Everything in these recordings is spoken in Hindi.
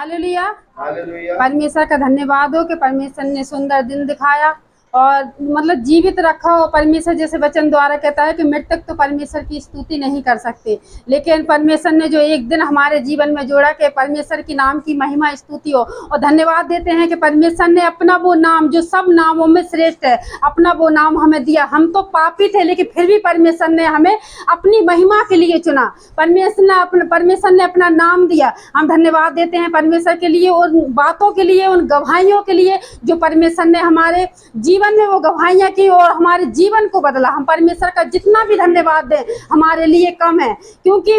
हालेलुया। हालेलुया। परमेश्वर का धन्यवाद हो कि परमेश्वर ने सुंदर दिन दिखाया और मतलब जीवित रखा हो। परमेश्वर जैसे वचन द्वारा कहता है कि मृतक तो परमेश्वर की स्तुति नहीं कर सकते, लेकिन परमेश्वर ने जो एक दिन हमारे जीवन में जोड़ा कि परमेश्वर की नाम की महिमा स्तुति हो। और धन्यवाद देते हैं कि परमेश्वर ने अपना वो नाम जो सब नामों में श्रेष्ठ है, अपना वो नाम हमें दिया। हम तो पापी थे, लेकिन फिर भी परमेश्वर ने हमें अपनी महिमा के लिए चुना। परमेश्वर ने अपना नाम दिया। हम धन्यवाद देते हैं परमेश्वर के लिए, उन बातों के लिए, उन गवाहियों के लिए जो परमेश्वर ने हमारे जीवन में वो गवाहियां की और हमारे जीवन को बदला। हम परमेश्वर का जितना भी धन्यवाद दें हमारे लिए कम है, क्योंकि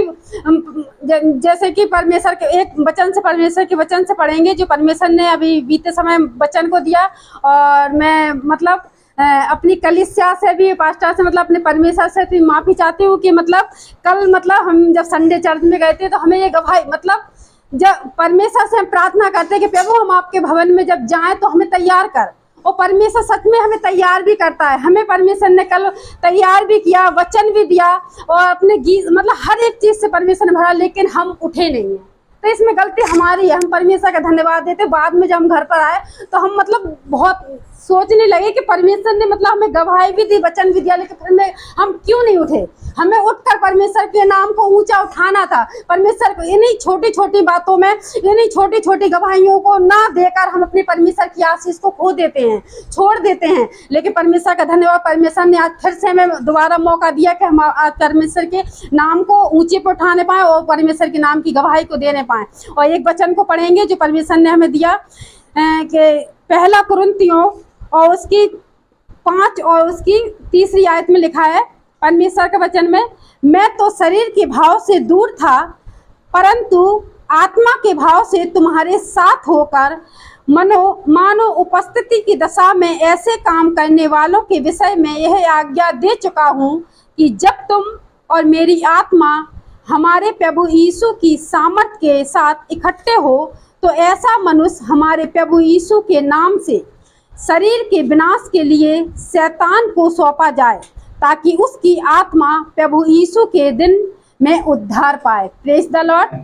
जैसे कि परमेश्वर के एक वचन से, परमेश्वर के वचन से पढ़ेंगे जो परमेश्वर ने अभी बीते समय वचन को दिया। और मैं मतलब अपनी कलीसिया से भी, पास्टर से, मतलब अपने परमेश्वर से भी माफी चाहती हूँ कि मतलब कल मतलब हम जब संडे चर्च में गए थे तो हमें ये गवाही मतलब जब परमेश्वर से हम प्रार्थना करते हैं कि प्रभु हम आपके भवन में जब जाएं तो हमें तैयार कर, और परमेश्वर सच में हमें तैयार भी करता है। हमें परमेश्वर ने कल तैयार भी किया, वचन भी दिया और अपने गीत मतलब हर एक चीज से परमेश्वर ने भरा, लेकिन हम उठे नहीं है। तो इसमें गलती हमारी है। हम परमेश्वर का धन्यवाद देते। बाद में जब हम घर पर आए तो हम मतलब बहुत सोचने लगे कि परमेश्वर ने मतलब हमें गवाही भी दी, वचन भी दिया, लेकिन फिर हम क्यों नहीं उठे। हमें उठकर परमेश्वर के नाम को ऊंचा उठाना था। परमेश्वर को इन्हीं छोटी छोटी बातों में, इन्हीं छोटी छोटी गवाहियों को ना देकर हम अपने परमेश्वर की आशीष को खो देते हैं, छोड़ देते हैं। लेकिन परमेश्वर का धन्यवाद, परमेश्वर ने आज फिर से हमें दोबारा मौका दिया कि हम आज परमेश्वर के नाम को ऊंचे पर उठाने पाए और परमेश्वर के नाम की गवाही को देने पाए। और एक वचन को पढ़ेंगे जो परमेश्वर ने हमें दिया कि पहला कुरिन्थियों और उसकी 5 और उसकी 3 आयत में लिखा है परमेश्वर के वचन में, मैं तो शरीर के भाव से दूर था, परंतु आत्मा के भाव से तुम्हारे साथ होकर मानो उपस्थिति की दशा में ऐसे काम करने वालों के विषय में यह आज्ञा दे चुका हूँ कि जब तुम और मेरी आत्मा हमारे प्रभु यीशु की सामर्थ के साथ इकट्ठे हो तो ऐसा मनुष्य हमारे प्रभु यीशु के नाम से शरीर के विनाश के लिए शैतान को सौंपा जाए, ताकि उसकी आत्मा प्रभु यीशु के दिन में उद्धार पाए। Praise the Lord.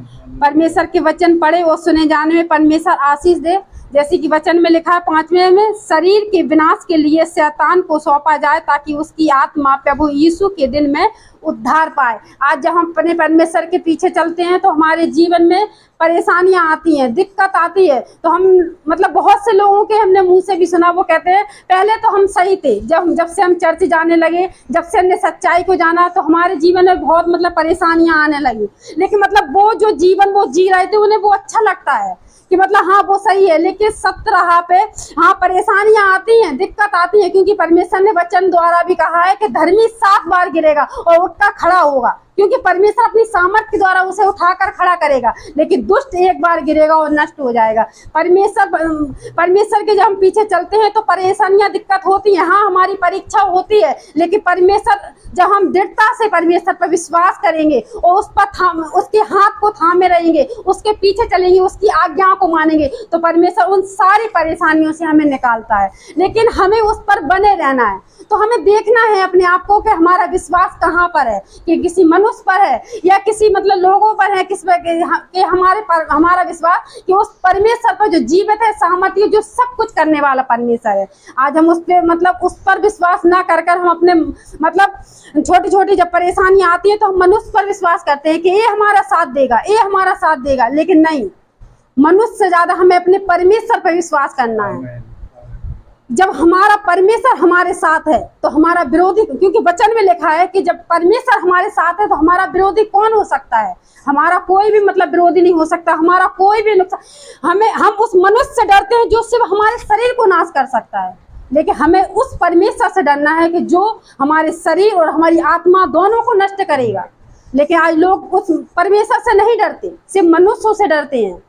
परमेश्वर के वचन पढ़े और सुने जाने में परमेश्वर आशीष दे। जैसे कि वचन में लिखा है 5वें में, शरीर के विनाश के लिए शैतान को सौंपा जाए ताकि उसकी आत्मा प्रभु यीशु के दिन में उद्धार पाए। आज जब हम अपने परमेश्वर के पीछे चलते हैं तो हमारे जीवन में परेशानियां आती हैं, दिक्कत आती है। तो हम मतलब बहुत से लोगों के हमने मुंह से भी सुना, वो कहते हैं पहले तो हम सही थे, जब से हम चर्च जाने लगे, जब से हमने सच्चाई को जाना तो हमारे जीवन में बहुत मतलब परेशानियां आने लगी। लेकिन मतलब वो जो जीवन वो जी रहे थे उन्हें वो अच्छा लगता है कि मतलब हाँ वो सही है, लेकिन सत्य राह पे हाँ परेशानियां आती हैं, दिक्कत आती है, क्योंकि परमेश्वर ने वचन द्वारा भी कहा है कि धर्मी 7 बार गिरेगा और उठकर खड़ा होगा, क्योंकि परमेश्वर अपनी सामर्थ के द्वारा उसे उठाकर खड़ा करेगा। लेकिन दुष्ट एक बार गिरेगा और नष्ट हो जाएगा। परमेश्वर के जब हम पीछे चलते हैं तो परेशानियां, दिक्कत होती है, हाँ हमारी परीक्षा होती है, लेकिन परमेश्वर जब हम दृढ़ता से परमेश्वर पर विश्वास करेंगे और उस पर उसके हाथ को थामे रहेंगे, उसके पीछे चलेंगे, उसकी आज्ञाओं को मानेंगे, तो परमेश्वर उन सारी परेशानियों से हमें निकालता है। लेकिन हमें उस पर बने रहना है। तो हमें देखना है अपने आप को कि हमारा विश्वास कहाँ पर है, कि किसी मनुष्य पर है या किसी मतलब लोगों पर है, किस पर कि हमारा विश्वास कि उस परमेश्वर पर जो जीवित है, सामर्थ्य है, जो सब कुछ करने वाला परमेश्वर है। आज हम उस पर मतलब उस पर विश्वास ना कर हम अपने मतलब छोटी छोटी जब परेशानियां आती है तो हम मनुष्य पर विश्वास करते हैं कि ये हमारा साथ देगा, ये हमारा साथ देगा, लेकिन नहीं, मनुष्य से ज्यादा हमें अपने परमेश्वर पर विश्वास करना है। जब हमारा परमेश्वर हमारे साथ है तो हमारा विरोधी, क्योंकि वचन में लिखा है कि जब परमेश्वर हमारे साथ है तो हमारा विरोधी कौन हो सकता है। हमारा कोई भी मतलब विरोधी नहीं हो सकता, हमारा कोई भी नुकसान। हम उस मनुष्य से डरते हैं जो सिर्फ हमारे शरीर को नाश कर सकता है, लेकिन हमें उस परमेश्वर से डरना है कि जो हमारे शरीर और हमारी आत्मा दोनों को नष्ट करेगा। लेकिन आज लोग उस परमेश्वर से नहीं डरते, सिर्फ मनुष्यों से डरते हैं।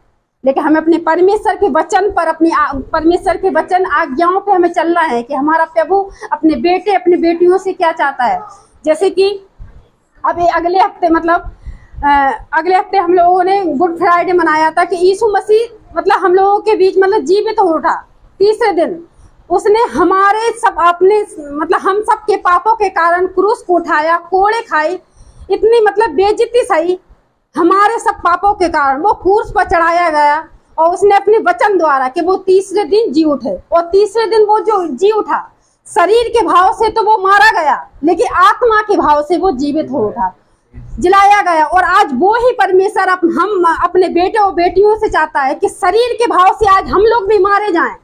लेकिन हमें अपने परमेश्वर के वचन पर, अपनी परमेश्वर के वचन आज्ञाओं पे हमें चलना है कि हमारा प्रभु अपने बेटे अपनी बेटियों से क्या चाहता है। जैसे कि अभी अगले हफ्ते हम लोगों ने गुड फ्राइडे मनाया था कि यीशु मसीह मतलब हम लोगों के बीच मतलब जीवित हो उठा। तीसरे दिन उसने हमारे सब अपने मतलब हम सब के पापों के कारण क्रूस को उठाया, कोड़े खाई, इतनी मतलब बेइज्जती सही हमारे सब पापों के कारण वो क्रूस पर चढ़ाया गया और उसने अपने वचन द्वारा कि वो तीसरे दिन जी उठे, और तीसरे दिन वो जो जी उठा, शरीर के भाव से तो वो मारा गया, लेकिन आत्मा के भाव से वो जीवित हो उठा, जिलाया गया। और आज वो ही परमेश्वर हम अपने बेटे और बेटियों से चाहता है कि शरीर के भाव से आज हम लोग भी मारे जाएं।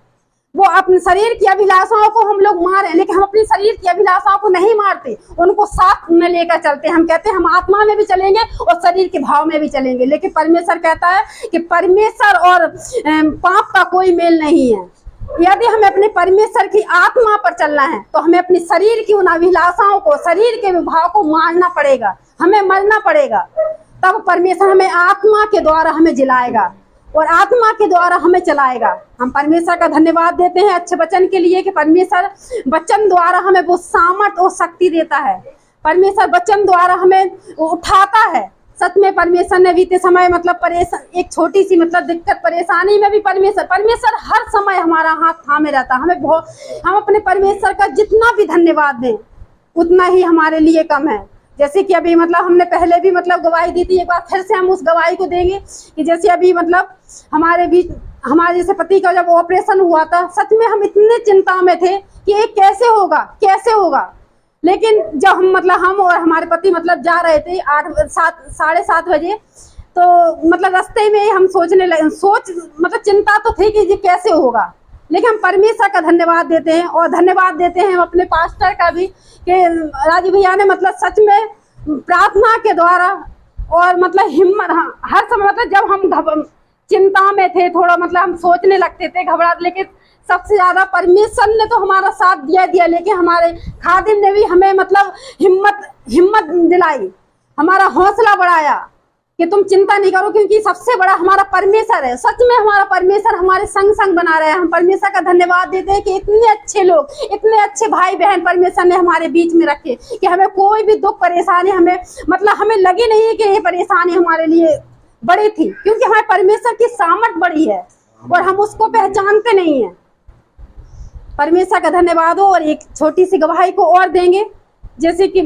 वो अपने शरीर की अभिलाषाओं को हम लोग मारे, लेकिन हम अपनी शरीर की अभिलाषाओं को नहीं मारते, उनको साथ में लेकर चलते। हम कहते हैं हम आत्मा में भी चलेंगे और शरीर के भाव में भी चलेंगे, लेकिन परमेश्वर कहता है कि परमेश्वर और पाप का कोई मेल नहीं है। यदि हमें अपने परमेश्वर की आत्मा पर चलना है तो हमें अपने शरीर की उन अभिलाषाओं को, शरीर के भाव को मारना पड़ेगा, हमें मरना पड़ेगा। तब परमेश्वर हमें आत्मा के द्वारा हमें जिलाएगा और आत्मा के द्वारा हमें चलाएगा। हम परमेश्वर का धन्यवाद देते हैं अच्छे वचन के लिए कि परमेश्वर वचन द्वारा हमें वो सामर्थ और शक्ति देता है। परमेश्वर वचन द्वारा हमें उठाता है। सच में परमेश्वर ने बीते समय एक छोटी सी दिक्कत परेशानी में भी परमेश्वर हर समय हमारा हाथ थामे रहता। हम अपने परमेश्वर का जितना भी धन्यवाद दें उतना ही हमारे लिए कम है। जैसे कि अभी हमने पहले भी गवाही दी थी, एक बार फिर से हम उस गवाही को देंगे कि जैसे अभी हमारे बीच हमारे जैसे पति का जब ऑपरेशन हुआ था, सच में हम इतने चिंता में थे कि ये कैसे होगा। लेकिन जब हम और हमारे पति जा रहे थे 7:30 बजे, तो रास्ते में हम सोचने लगे, चिंता तो थी कि ये कैसे होगा, लेकिन हम परमेश्वर का धन्यवाद देते हैं। और धन्यवाद देते हैं हम अपने पास्टर का भी कि राजू भैया ने सच में प्रार्थना के द्वारा और हिम्मत, हर समय जब हम चिंता में थे, थोड़ा हम सोचने लगते थे घबराहट, लेकिन सबसे ज्यादा परमेश्वर ने तो हमारा साथ दिया, लेकिन हमारे खादिम ने भी हमें हिम्मत दिलाई, हमारा हौसला बढ़ाया कि तुम चिंता नहीं करो, क्योंकि सबसे बड़ा हमारा परमेश्वर है। सच में हमारा परमेश्वर हमारे संग बना रहे हैं। हम परमेश्वर का धन्यवाद देते हैं कि इतने अच्छे लोग, इतने अच्छे भाई बहन परमेश्वर ने हमारे बीच में रखे कि हमें कोई भी दुख परेशानी हमें लगी नहीं कि ये परेशानी हमारे लिए बड़ी थी, क्योंकि हमारे परमेश्वर की सामर्थ बड़ी है और हम उसको पहचानते नहीं है। परमेश्वर का धन्यवाद हो। और एक छोटी सी गवाही को और देंगे, जैसे कि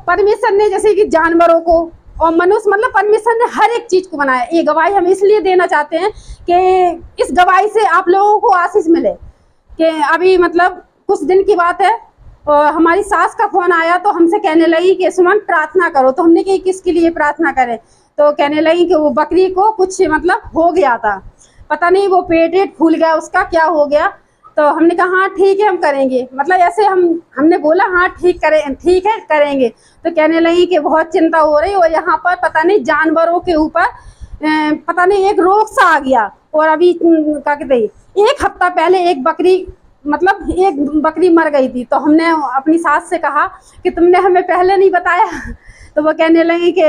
परमेश्वर ने जैसे कि जानवरों को और मनुष्य परमेश्वर ने हर एक चीज को बनाया। ये गवाही हम इसलिए देना चाहते हैं कि इस गवाही से आप लोगों को आशीष मिले। कि अभी कुछ दिन की बात है, और हमारी सास का फोन आया तो हमसे कहने लगी कि सुमन प्रार्थना करो। तो हमने कही किसके लिए प्रार्थना करें, तो कहने लगी कि वो बकरी को कुछ हो गया था, पता नहीं वो पेट फूल गया, उसका क्या हो गया। तो हमने कहा हाँ ठीक है हम करेंगे, ऐसे हमने बोला हाँ ठीक है करेंगे। तो कहने लगी कि बहुत चिंता हो रही, और यहाँ पर पता नहीं जानवरों के ऊपर पता नहीं एक रोग सा आ गया। और अभी क्या कहते हैं, 1 हफ्ता पहले एक बकरी मर गई थी। तो हमने अपनी सास से कहा कि तुमने हमें पहले नहीं बताया। तो वो कहने लगी कि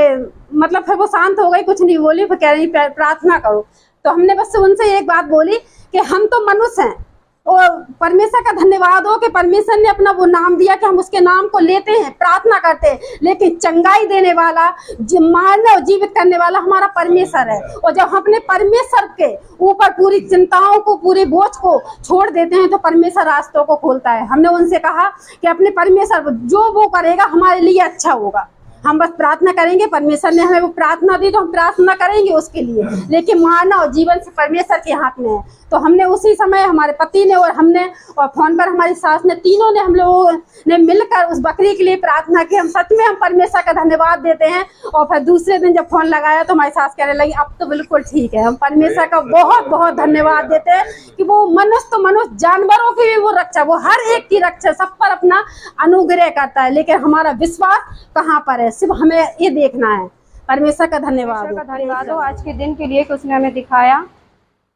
फिर वो शांत हो गई, कुछ नहीं बोली, फिर कह रही प्रार्थना करो। तो हमने बस उनसे एक बात बोली कि हम तो मनुष्य हैं, और परमेश्वर का धन्यवाद हो कि परमेश्वर ने अपना वो नाम दिया कि हम उसके नाम को लेते हैं, प्रार्थना करते हैं, लेकिन चंगाई देने वाला, मारने और जीवित करने वाला हमारा परमेश्वर है। और जब हम अपने परमेश्वर के ऊपर पूरी चिंताओं को, पूरे बोझ को छोड़ देते हैं, तो परमेश्वर रास्तों को खोलता है। हमने उनसे कहा कि अपने परमेश्वर जो वो करेगा हमारे लिए अच्छा होगा, हम बस प्रार्थना करेंगे। परमेश्वर ने हमें वो प्रार्थना दी तो हम प्रार्थना करेंगे उसके लिए, लेकिन मारना और जीवन से परमेश्वर के हाथ में है। तो हमने उसी समय हमारे पति ने और हमने और फोन पर हमारी सास ने, तीनों ने, हम लोगों ने मिलकर उस बकरी के लिए प्रार्थना की। हम सच में हम परमेश्वर का धन्यवाद देते हैं। और फिर दूसरे दिन जब फोन लगाया तो हमारी सास कहने लगी अब तो बिल्कुल ठीक है। हम परमेश्वर का बहुत बहुत धन्यवाद देते हैं कि वो मनुष्य तो मनुष्य, जानवरों की भी वो रक्षा, वो हर एक की रक्षा, सब पर अपना अनुग्रह करता है। लेकिन हमारा विश्वास कहाँ पर है, सिर्फ हमें ये देखना है। परमेश्वर का धन्यवाद हो आज के दिन के लिए कि उसने हमें दिखाया।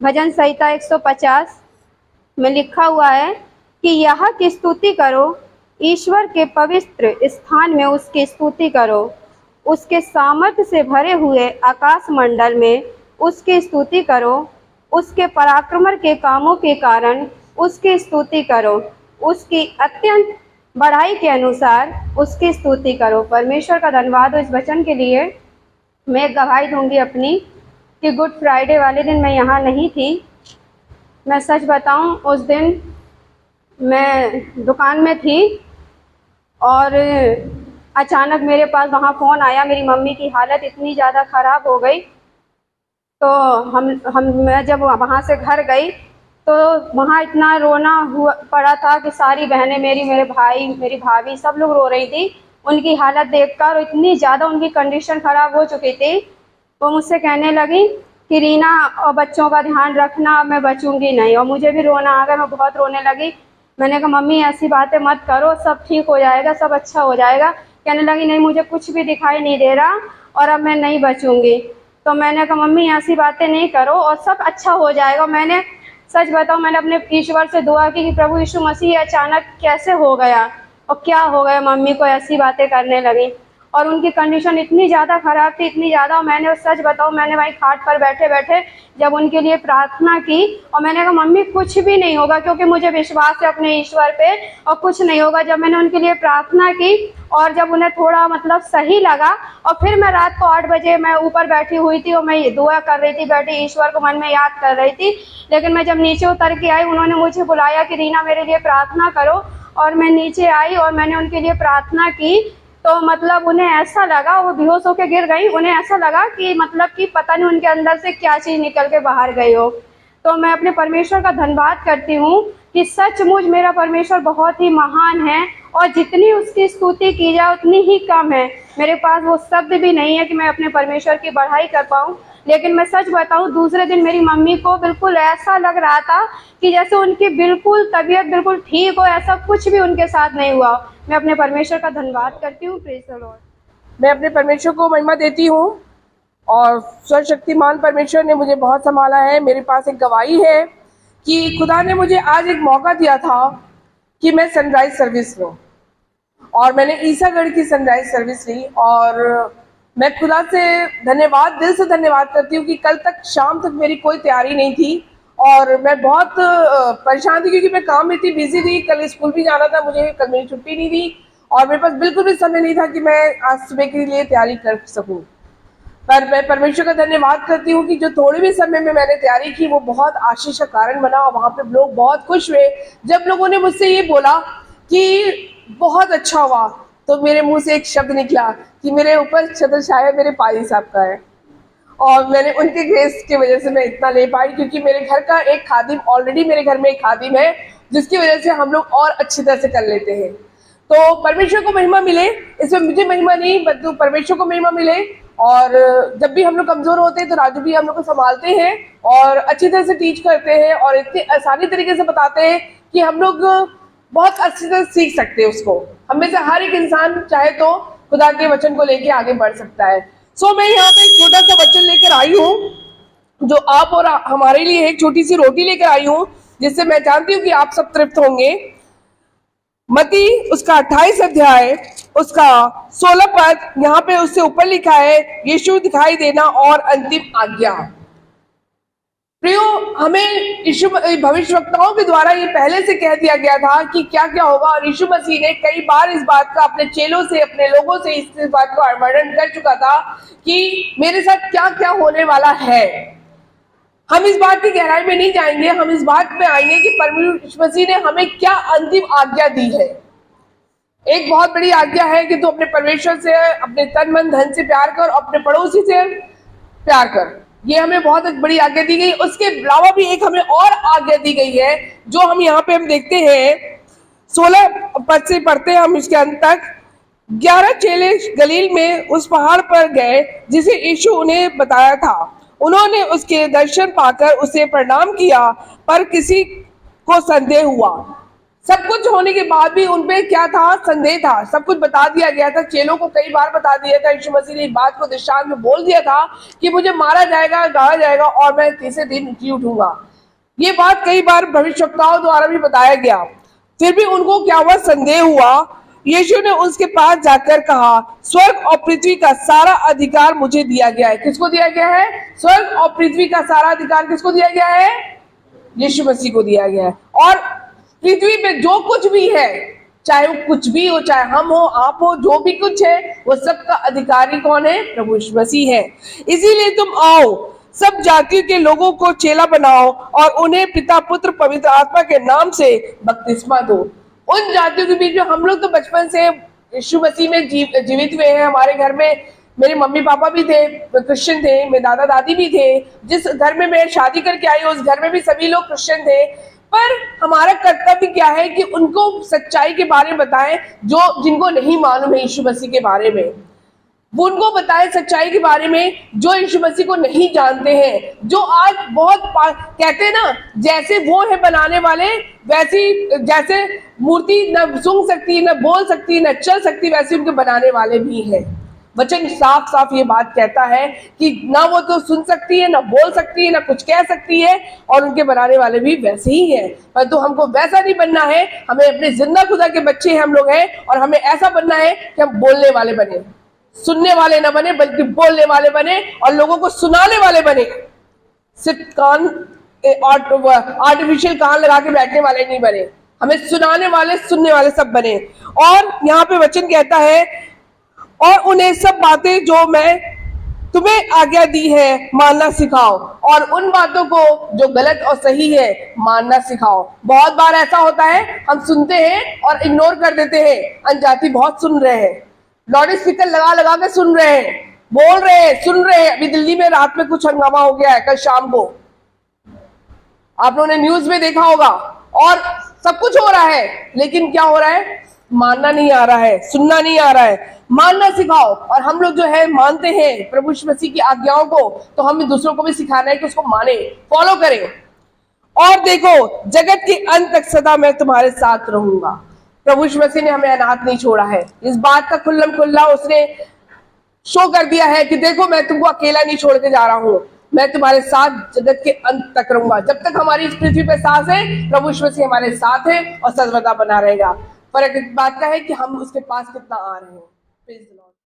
भजन संहिता 150 में लिखा हुआ है कि यह की स्तुति करो, ईश्वर के पवित्र स्थान में उसकी स्तुति करो, उसके सामर्थ्य से भरे हुए आकाश मंडल में उसकी स्तुति करो, उसके पराक्रम के कामों के कारण उसकी स्तुति करो, उसकी अत्यंत बढ़ाई के अनुसार उसकी स्तुति करो। परमेश्वर का धन्यवाद हो इस वचन के लिए। मैं गवाही दूंगी अपनी कि गुड फ्राइडे वाले दिन मैं यहाँ नहीं थी। मैं सच बताऊं, उस दिन मैं दुकान में थी और अचानक मेरे पास वहाँ फ़ोन आया। मेरी मम्मी की हालत इतनी ज़्यादा ख़राब हो गई तो मैं जब वहाँ से घर गई तो वहाँ इतना रोना हुआ पड़ा था कि सारी बहनें मेरे भाई, मेरी भाभी सब लोग रो रही थी। उनकी हालत देखकर इतनी ज़्यादा उनकी कंडीशन ख़राब हो चुकी थी। वो मुझसे कहने लगी कि रीना और बच्चों का ध्यान रखना, मैं बचूंगी नहीं। और मुझे भी रोना आ गया, मैं बहुत रोने लगी। मैंने कहा मम्मी ऐसी बातें मत करो, सब ठीक हो जाएगा, सब अच्छा हो जाएगा। कहने लगी नहीं मुझे कुछ भी दिखाई नहीं दे रहा और अब मैं नहीं बचूंगी। तो मैंने कहा मम्मी ऐसी बातें नहीं करो और सब अच्छा हो जाएगा। मैंने सच बताऊं, मैंने अपने ईश्वर से दुआ की कि प्रभु यीशु मसीह अचानक कैसे हो गया और क्या हो गया, मम्मी को ऐसी बातें करने लगी। और उनकी कंडीशन इतनी ज़्यादा ख़राब थी, इतनी ज़्यादा। और मैंने सच बताऊं, मैंने वहीं खाट पर बैठे बैठे जब उनके लिए प्रार्थना की और मैंने कहा मम्मी कुछ भी नहीं होगा, क्योंकि मुझे विश्वास है अपने ईश्वर पे और कुछ नहीं होगा। जब मैंने उनके लिए प्रार्थना की और जब उन्हें थोड़ा मतलब सही लगा, और फिर मैं रात को 8 बजे मैं ऊपर बैठी हुई थी और मैं ये दुआ कर रही थी, बैठी ईश्वर को मन में याद कर रही थी। लेकिन मैं जब नीचे उतर के आई, उन्होंने मुझे बुलाया कि रीना मेरे लिए प्रार्थना करो। और मैं नीचे आई और मैंने उनके लिए प्रार्थना की। तो मतलब उन्हें ऐसा लगा, वो बेहोश होकर गिर गई, उन्हें ऐसा लगा कि मतलब कि पता नहीं उनके अंदर से क्या चीज़ निकल के बाहर गई हो। तो मैं अपने परमेश्वर का धन्यवाद करती हूँ कि सचमुच मेरा परमेश्वर बहुत ही महान है और जितनी उसकी स्तुति की जाए उतनी ही कम है। मेरे पास वो शब्द भी नहीं है कि मैं अपने परमेश्वर की बढ़ाई कर पाऊँ। लेकिन मैं सच बताऊँ, दूसरे दिन मेरी मम्मी को बिल्कुल ऐसा लग रहा था कि जैसे उनकी बिल्कुल तबीयत बिल्कुल ठीक हो, ऐसा कुछ भी उनके साथ नहीं हुआ। मैं अपने परमेश्वर का धन्यवाद करती हूँ। Praise the Lord. मैं अपने परमेश्वर को महिमा देती हूँ और सर्वशक्तिमान परमेश्वर ने मुझे बहुत संभाला है। मेरे पास एक गवाही है कि खुदा ने मुझे आज एक मौका दिया था कि मैं सनराइज सर्विस लूँ, और मैंने ईसागढ़ की सनराइज सर्विस ली। और मैं खुदा से धन्यवाद, दिल से धन्यवाद करती हूँ कि कल तक शाम तक मेरी कोई तैयारी नहीं थी और मैं बहुत परेशान थी, क्योंकि मैं काम में इतनी बिजी थी। कल स्कूल भी जाना था मुझे, कल मेरी छुट्टी नहीं थी और मेरे पास बिल्कुल भी समय नहीं था कि मैं आज सुबह के लिए तैयारी कर सकूं। पर मैं परमेश्वर का धन्यवाद करती हूँ कि जो थोड़े भी समय में मैंने तैयारी की वो बहुत आशीष का कारण बना, और वहाँ पे लोग बहुत खुश हुए। जब लोगों ने मुझसे ये बोला कि बहुत अच्छा हुआ, तो मेरे मुंह से एक शब्द निकला कि मेरे ऊपर छत्र छाया मेरे पाजी साहब का है। और मैंने उनके ग्रेस की वजह से मैं इतना ले पाई, क्योंकि मेरे घर का एक खादिम, ऑलरेडी मेरे घर में एक खादिम है, जिसकी वजह से हम लोग और अच्छी तरह से कर लेते हैं। तो परमेश्वर को महिमा मिले, इसमें मुझे महिमा नहीं बल्कि परमेश्वर को महिमा मिले। और जब भी हम लोग कमजोर होते हैं तो राजू भी हम लोग को संभालते हैं और अच्छी तरह से टीच करते हैं और इतने आसानी तरीके से बताते हैं कि हम लोग बहुत अच्छी तरह सीख सकते हैं उसको। हम में से हर एक इंसान चाहे तो खुदा के वचन को लेके आगे बढ़ सकता है। सो मैं यहाँ पे एक छोटा सा वचन लेकर आई हूँ, जो आप और हमारे लिए एक छोटी सी रोटी लेकर आई हूँ, जिससे मैं जानती हूँ कि आप सब तृप्त होंगे। मती उसका 28 अध्याय उसका 16 पद, यहाँ पे उससे ऊपर लिखा है यीशु दिखाई देना और अंतिम आज्ञा। प्रियो, हमें यीशु भविष्यवक्ताओं के द्वारा ये पहले से कह दिया गया था कि क्या क्या होगा, और यीशु मसीह ने कई बार इस बात का अपने चेलों से, अपने लोगों से इस बात का वर्णन कर चुका था कि मेरे साथ क्या क्या होने वाला है। हम इस बात की गहराई में नहीं जाएंगे, हम इस बात में आएंगे कि परमेश्वर मसीह ने हमें क्या अंतिम आज्ञा दी है। एक बहुत बड़ी आज्ञा है कि तू अपने परमेश्वर से, अपने तन मन धन से प्यार कर, अपने पड़ोसी से प्यार कर। ये हमें बहुत बड़ी आज्ञा दी गई। उसके अलावा भी एक हमें और आज्ञा दी गई है, जो हम यहाँ पे हम देखते हैं 16 पद से पढ़ते हैं हम इसके अंत तक। 11 चेले गलील में उस पहाड़ पर गए जिसे यीशु उन्हें बताया था। उन्होंने उसके दर्शन पाकर उसे प्रणाम किया, पर किसी को संदेह हुआ। सब कुछ होने के बाद भी उनपे क्या था? संदेह था। सब कुछ बता दिया गया था, चेलों को कई बार बता दिया था। यीशु मसीह ने इस बात को दृष्टांत में बोल दिया था कि मुझे मारा जाएगा, गाड़ा जाएगा और मैं तीसरे दिन जी उठूंगा। ये बात कई बार भविष्यवक्ताओं द्वारा भी बताया गया। फिर भी उनको क्या हुआ? संदेह हुआ। यीशु ने उसके पास जाकर कहा, स्वर्ग और पृथ्वी का सारा अधिकार मुझे दिया गया है। किसको दिया गया है? स्वर्ग और पृथ्वी का सारा अधिकार किसको दिया गया है? यीशु मसीह को दिया गया है। और पृथ्वी पे जो कुछ भी है, चाहे वो कुछ भी हो, चाहे हम हो, आप हो, जो भी कुछ है, वो सबका अधिकारी कौन है? प्रभु यीशु मसीह है। इसीलिए तुम आओ, सब जातियों के लोगों को चेला बनाओ और उन्हें पिता, पुत्र, पवित्र आत्मा के नाम से बपतिस्मा दो। उन जातियों के बीच में हम लोग तो बचपन से यीशु मसीह में जीवित हुए हैं। हमारे घर में मेरे मम्मी पापा भी थे क्रिश्चियन थे, मेरे दादा दादी भी थे, जिस घर में मैं शादी करके आई उस घर में भी सभी लोग क्रिश्चियन थे। पर हमारा कर्तव्य क्या है कि उनको सच्चाई के बारे में बताएं, जो जिनको नहीं मालूम है यीशु मसीह के बारे में, वो उनको बताएं सच्चाई के बारे में, जो यीशु मसीह को नहीं जानते हैं, जो आज बहुत कहते हैं ना, जैसे वो है बनाने वाले वैसी, जैसे मूर्ति न सूंघ सकती, न बोल सकती, न चल सकती, वैसे उनके बनाने वाले भी हैं। वचन साफ साफ ये बात कहता है कि ना वो तो सुन सकती है, ना बोल सकती है, ना कुछ कह सकती है, और उनके बनाने वाले भी वैसे ही हैं। परंतु हमको वैसा नहीं बनना है, हमें अपने जिंदा खुदा के बच्चे हैं हम लोग हैं, और हमें ऐसा बनना है कि हम बोलने वाले बने, सुनने वाले ना बने बल्कि बोलने वाले बने और लोगों को सुनाने वाले बने। सिर्फ कान आर्टिफिशियल कान लगा के बैठने वाले नहीं बने, हमें सुनाने वाले सुनने वाले सब बने। और यहाँ पे वचन कहता है, और उन्हें सब बातें जो मैं तुम्हें आज्ञा दी है मानना सिखाओ, और उन बातों को जो गलत और सही है मानना सिखाओ। बहुत बार ऐसा होता है हम सुनते हैं और इग्नोर कर देते हैं। अनजाति बहुत सुन रहे हैं, लाउड स्पीकर लगा लगा के सुन रहे हैं, बोल रहे हैं, सुन रहे हैं। अभी दिल्ली में रात में कुछ हंगामा हो गया है, कल शाम को आप लोगों ने न्यूज में देखा होगा, और सब कुछ हो रहा है, लेकिन क्या हो रहा है? मानना नहीं आ रहा है, सुनना नहीं आ रहा है। मानना सिखाओ। और हम लोग जो है मानते हैं प्रभु यीशु मसीह की आज्ञाओं को, तो हमें दूसरों को भी सिखाना है कि उसको माने, फॉलो करें। और देखो, जगत के अंत तक सदा मैं तुम्हारे साथ रहूंगा। प्रभु यीशु मसीह ने हमें अनाथ नहीं छोड़ा है। इस बात का खुल्लम खुल्ला उसने शो कर दिया है कि देखो मैं तुमको अकेला नहीं छोड़ के जा रहा हूं, मैं तुम्हारे साथ जगत के अंत तक रहूंगा। जब तक हमारी इस पृथ्वी पे सांस है, प्रभु यीशु मसीह हमारे साथ है और सर्वदा बना रहेगा। फर्क इस बात का है कि हम उसके पास कितना आ रहे हैं। Praise the Lord.